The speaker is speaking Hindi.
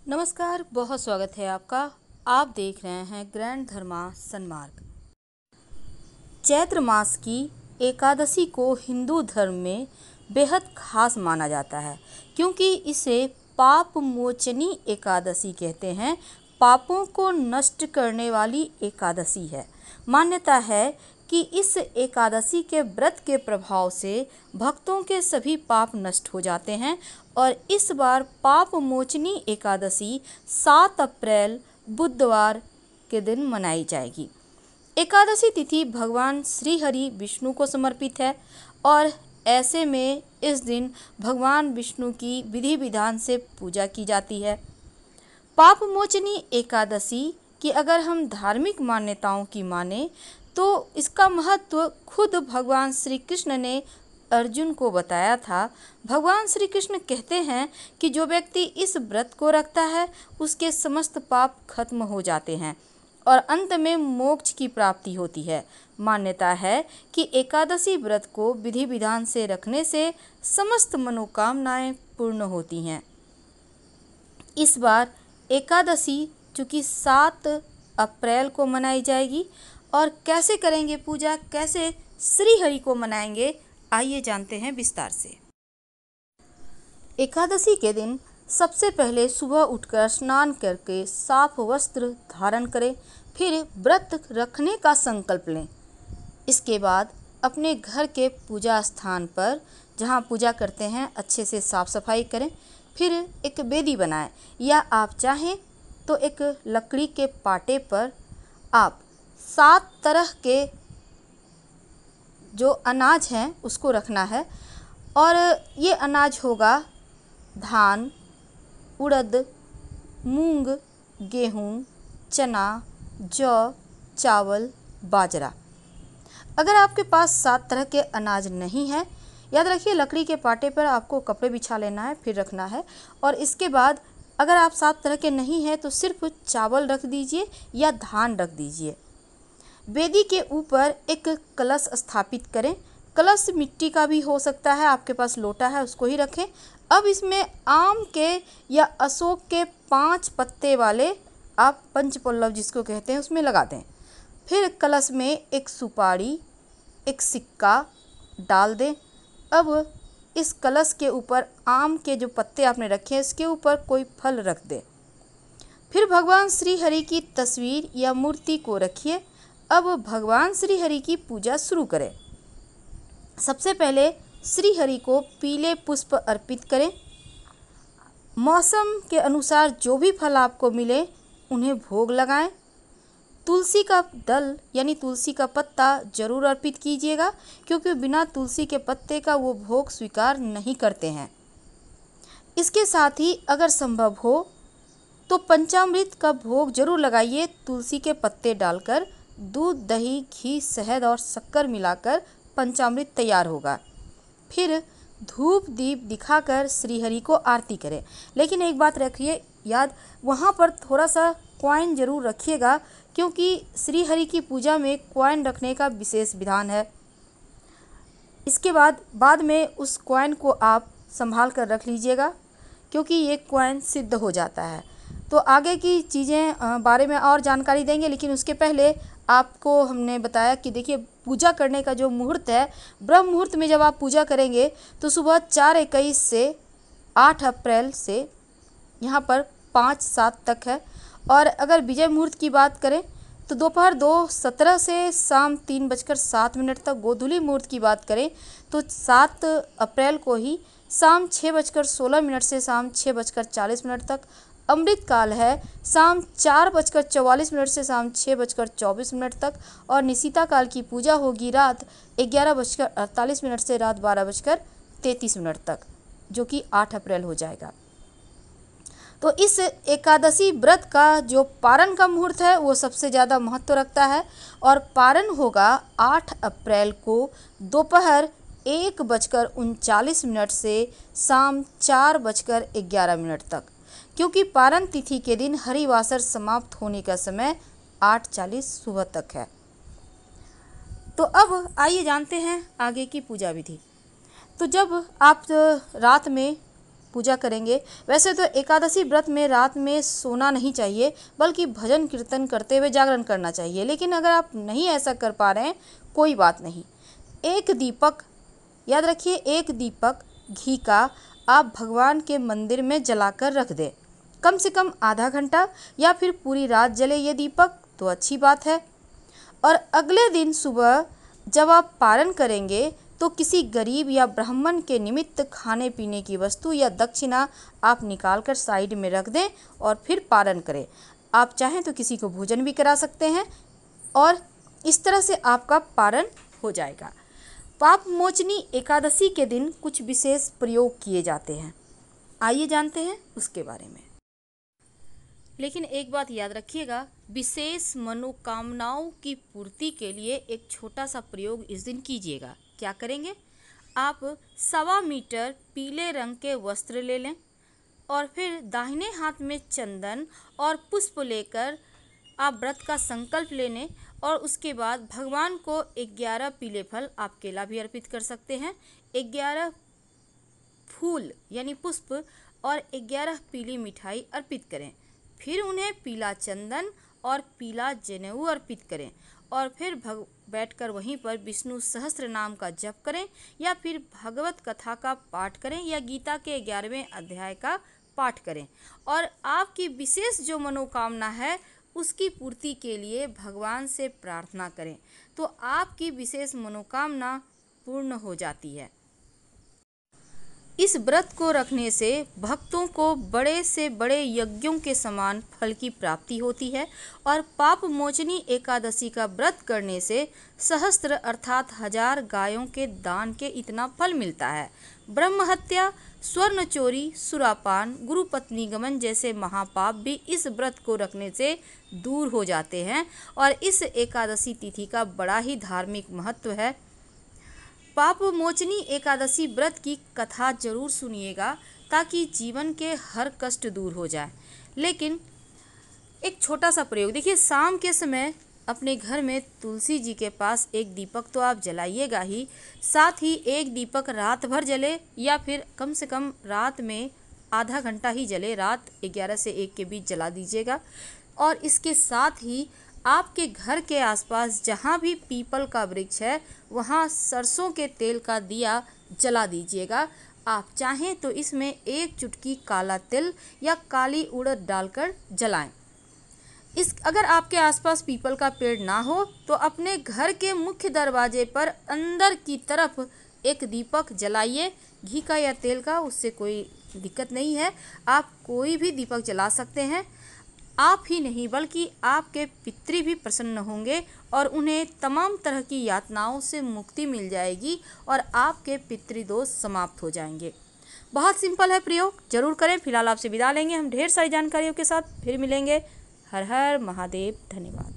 नमस्कार, बहुत स्वागत है आपका। आप देख रहे हैं ग्रैंड धर्मा सन्मार्ग। चैत्र मास की एकादशी को हिंदू धर्म में बेहद खास माना जाता है, क्योंकि इसे पाप मोचनी एकादशी कहते हैं। पापों को नष्ट करने वाली एकादशी है। मान्यता है कि इस एकादशी के व्रत के प्रभाव से भक्तों के सभी पाप नष्ट हो जाते हैं और इस बार पाप मोचनी एकादशी 7 अप्रैल बुधवार के दिन मनाई जाएगी। एकादशी तिथि भगवान श्री हरि विष्णु को समर्पित है और ऐसे में इस दिन भगवान विष्णु की विधि विधान से पूजा की जाती है। पाप मोचनी एकादशी की अगर हम धार्मिक मान्यताओं की माने तो इसका महत्व खुद भगवान श्री कृष्ण ने अर्जुन को बताया था। भगवान श्री कृष्ण कहते हैं कि जो व्यक्ति इस व्रत को रखता है उसके समस्त पाप खत्म हो जाते हैं और अंत में मोक्ष की प्राप्ति होती है। मान्यता है कि एकादशी व्रत को विधि विधान से रखने से समस्त मनोकामनाएं पूर्ण होती हैं। इस बार एकादशी चूँकि 7 अप्रैल को मनाई जाएगी और कैसे करेंगे पूजा, कैसे श्री हरि को मनाएंगे, आइए जानते हैं विस्तार से। एकादशी के दिन सबसे पहले सुबह उठकर स्नान करके साफ वस्त्र धारण करें, फिर व्रत रखने का संकल्प लें। इसके बाद अपने घर के पूजा स्थान पर जहां पूजा करते हैं अच्छे से साफ सफाई करें। फिर एक वेदी बनाएं या आप चाहें तो एक लकड़ी के पाटे पर आप 7 तरह के जो अनाज हैं उसको रखना है और ये अनाज होगा धान, उड़द, मूंग, गेहूं, चना, जौ, चावल, बाजरा। अगर आपके पास 7 तरह के अनाज नहीं है, याद रखिए लकड़ी के पाटे पर आपको कपड़े बिछा लेना है, फिर रखना है। और इसके बाद अगर आप 7 तरह के नहीं हैं तो सिर्फ चावल रख दीजिए या धान रख दीजिए। वेदी के ऊपर एक कलश स्थापित करें। कलश मिट्टी का भी हो सकता है, आपके पास लोटा है उसको ही रखें। अब इसमें आम के या अशोक के 5 पत्ते वाले आप पंचपल्लव जिसको कहते हैं उसमें लगा दें। फिर कलश में एक सुपारी, एक सिक्का डाल दें। अब इस कलश के ऊपर आम के जो पत्ते आपने रखे हैं इसके ऊपर कोई फल रख दें। फिर भगवान श्री हरि की तस्वीर या मूर्ति को रखिए। अब भगवान श्री हरि की पूजा शुरू करें। सबसे पहले श्री हरि को पीले पुष्प अर्पित करें। मौसम के अनुसार जो भी फल आपको मिले उन्हें भोग लगाएं। तुलसी का दल यानी तुलसी का पत्ता जरूर अर्पित कीजिएगा, क्योंकि बिना तुलसी के पत्ते का वो भोग स्वीकार नहीं करते हैं। इसके साथ ही अगर संभव हो तो पंचामृत का भोग जरूर लगाइए। तुलसी के पत्ते डालकर दूध, दही, घी, शहद और शक्कर मिलाकर पंचामृत तैयार होगा। फिर धूप दीप दिखाकर श्री हरि को आरती करें। लेकिन एक बात रखिए याद, वहाँ पर थोड़ा सा कॉइन जरूर रखिएगा, क्योंकि श्री हरि की पूजा में कॉइन रखने का विशेष विधान है। इसके बाद में उस कॉइन को आप संभाल कर रख लीजिएगा, क्योंकि ये कॉइन सिद्ध हो जाता है। तो आगे की चीज़ें बारे में और जानकारी देंगे, लेकिन उसके पहले आपको हमने बताया कि देखिए पूजा करने का जो मुहूर्त है, ब्रह्म मुहूर्त में जब आप पूजा करेंगे तो सुबह 4:21 से 8 अप्रैल से यहाँ पर 5-7 तक है। और अगर विजय मुहूर्त की बात करें तो दोपहर 2:17 से शाम 3:07 तक। गोधूली मुहूर्त की बात करें तो 7 अप्रैल को ही शाम 6:16 से शाम 6:40 तक। अमृत काल है शाम 4:44 से शाम 6:24 तक। और निशिता काल की पूजा होगी रात 11:48 से रात 12:33 तक, जो कि 8 अप्रैल हो जाएगा। तो इस एकादशी व्रत का जो पारण का मुहूर्त है वो सबसे ज़्यादा महत्व रखता है और पारण होगा 8 अप्रैल को दोपहर 1:39 से शाम 4:11 तक, क्योंकि पारण तिथि के दिन हरिवासर समाप्त होने का समय 8:40 सुबह तक है। तो अब आइए जानते हैं आगे की पूजा विधि। तो जब आप रात में पूजा करेंगे। वैसे तो एकादशी व्रत में रात में सोना नहीं चाहिए, बल्कि भजन कीर्तन करते हुए जागरण करना चाहिए। लेकिन अगर आप नहीं ऐसा कर पा रहे हैं, कोई बात नहीं। एक दीपक, याद रखिए, एक दीपक घी का आप भगवान के मंदिर में जलाकर रख दें। कम से कम आधा घंटा या फिर पूरी रात जले ये दीपक तो अच्छी बात है। और अगले दिन सुबह जब आप पारण करेंगे तो किसी गरीब या ब्राह्मण के निमित्त खाने पीने की वस्तु या दक्षिणा आप निकाल कर साइड में रख दें और फिर पारण करें। आप चाहें तो किसी को भोजन भी करा सकते हैं और इस तरह से आपका पारण हो जाएगा। पाप मोचनी एकादशी के दिन कुछ विशेष प्रयोग किए जाते हैं, आइए जानते हैं उसके बारे में। लेकिन एक बात याद रखिएगा, विशेष मनोकामनाओं की पूर्ति के लिए एक छोटा सा प्रयोग इस दिन कीजिएगा। क्या करेंगे? आप 1.25 मीटर पीले रंग के वस्त्र ले लें और फिर दाहिने हाथ में चंदन और पुष्प लेकर आप व्रत का संकल्प लेने और उसके बाद भगवान को 11 पीले फल, आप केला भी अर्पित कर सकते हैं, 11 फूल यानी पुष्प और 11 पीली मिठाई अर्पित करें। फिर उन्हें पीला चंदन और पीला जनेऊ अर्पित करें और फिर बैठकर वहीं पर विष्णु सहस्त्र नाम का जप करें या फिर भगवत कथा का पाठ करें या गीता के 11वें अध्याय का पाठ करें और आपकी विशेष जो मनोकामना है उसकी पूर्ति के लिए भगवान से प्रार्थना करें, तो आपकी विशेष मनोकामना पूर्ण हो जाती है। इस व्रत को रखने से भक्तों को बड़े से बड़े यज्ञों के समान फल की प्राप्ति होती है और पाप मोचनी एकादशी का व्रत करने से सहस्त्र अर्थात 1000 गायों के दान के इतना फल मिलता है। ब्रह्म हत्या, स्वर्ण चोरी, सुरापान, गुरु पत्नी गमन जैसे महापाप भी इस व्रत को रखने से दूर हो जाते हैं और इस एकादशी तिथि का बड़ा ही धार्मिक महत्व है। पाप मोचनी एकादशी व्रत की कथा जरूर सुनिएगा ताकि जीवन के हर कष्ट दूर हो जाए। लेकिन एक छोटा सा प्रयोग देखिए, शाम के समय अपने घर में तुलसी जी के पास एक दीपक तो आप जलाइएगा ही, साथ ही एक दीपक रात भर जले या फिर कम से कम रात में आधा घंटा ही जले, रात 11 से 1 के बीच जला दीजिएगा। और इसके साथ ही आपके घर के आसपास जहाँ भी पीपल का वृक्ष है वहाँ सरसों के तेल का दिया जला दीजिएगा। आप चाहें तो इसमें 1 चुटकी काला तिल या काली उड़द डालकर जलाएं। अगर आपके आसपास पीपल का पेड़ ना हो तो अपने घर के मुख्य दरवाजे पर अंदर की तरफ एक दीपक जलाइए, घी का या तेल का, उससे कोई दिक्कत नहीं है। आप कोई भी दीपक जला सकते हैं। आप ही नहीं बल्कि आपके पितृ भी प्रसन्न होंगे और उन्हें तमाम तरह की यातनाओं से मुक्ति मिल जाएगी और आपके पितृदोष समाप्त हो जाएंगे। बहुत सिंपल है प्रयोग, जरूर करें। फिलहाल आपसे विदा लेंगे, हम ढेर सारी जानकारियों के साथ फिर मिलेंगे। हर हर महादेव, धन्यवाद।